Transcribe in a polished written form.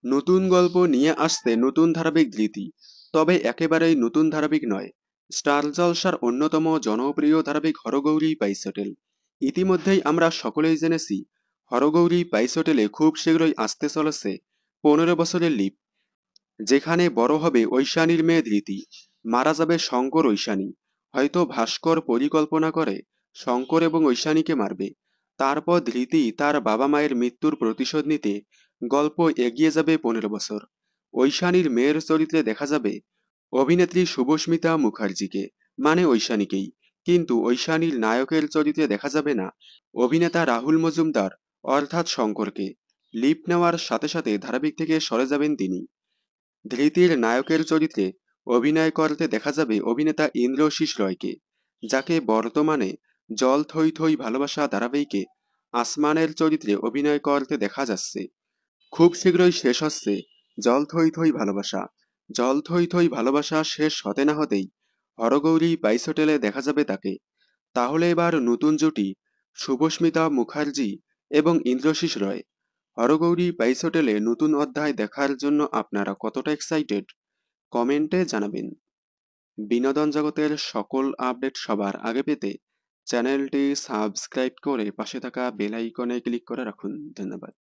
নতুন গল্প নিয়ে আসতে নতুন ধারাবাহিক ধৃতি, তবে একেবারেই নতুন ধারাবাহিক নয়। স্টার জলসার অন্যতম জনপ্রিয় ধারাবাহিক হরগৌরী বাইস হোটেল। ইতিমধ্যেই আমরা সকলেই জেনেছি হরগৌরী বাইস হোটেলে খুব শীঘ্রই আসতে চলেছে 15 বছরের লিপ, যেখানে বড় হবে ঐশানীর মেয়ে ধৃতি, মারা যাবে শঙ্কর ঐশানী। হয়তো ভাস্কর পরিকল্পনা করে শঙ্কর এবং ঐশানীকে মারবে। তারপর ধৃতি তার বাবা মায়ের মৃত্যুর প্রতিশোধ নিতে গল্প এগিয়ে যাবে 15 বছর। ঐশানীর মেয়ের চরিত্রে দেখা যাবে অভিনেত্রী শুভস্মিতা মুখার্জিকে, মানে ঐশানীকেই। কিন্তু ঐশানীর নায়কের চরিত্রে দেখা যাবে না অভিনেতা রাহুল মজুমদার, অর্থাৎ শঙ্করকে। লিপ নেওয়ার সাথে সাথে ধারাবাহিক থেকে সরে যাবেন তিনি। ধৃতির নায়কের চরিত্রে অভিনয় করতে দেখা যাবে অভিনেতা ইন্দ্রশিস রয়কে, যাকে বর্তমানে জল থই থই ভালোবাসা ধারাবাহিকে আসমানের চরিত্রে অভিনয় করতে দেখা যাচ্ছে। খুব শীঘ্রই শেষ হচ্ছে জল থই থই ভালোবাসা। জল থই থই ভালোবাসা শেষ হতে না হতেই হরগৌরী বাইস হোটেলে দেখা যাবে তাকে। তাহলে এবার নতুন জুটি শুভস্মিতা মুখার্জি এবং ইন্দ্রশিস রয়। হরগৌরী বাইস হোটেলে নতুন অধ্যায় দেখার জন্য আপনারা কতটা এক্সাইটেড কমেন্টে জানাবেন। বিনোদন জগতের সকল আপডেট সবার আগে পেতে চ্যানেলটি সাবস্ক্রাইব করে পাশে থাকা বেল আইকনে ক্লিক করে রাখুন। ধন্যবাদ।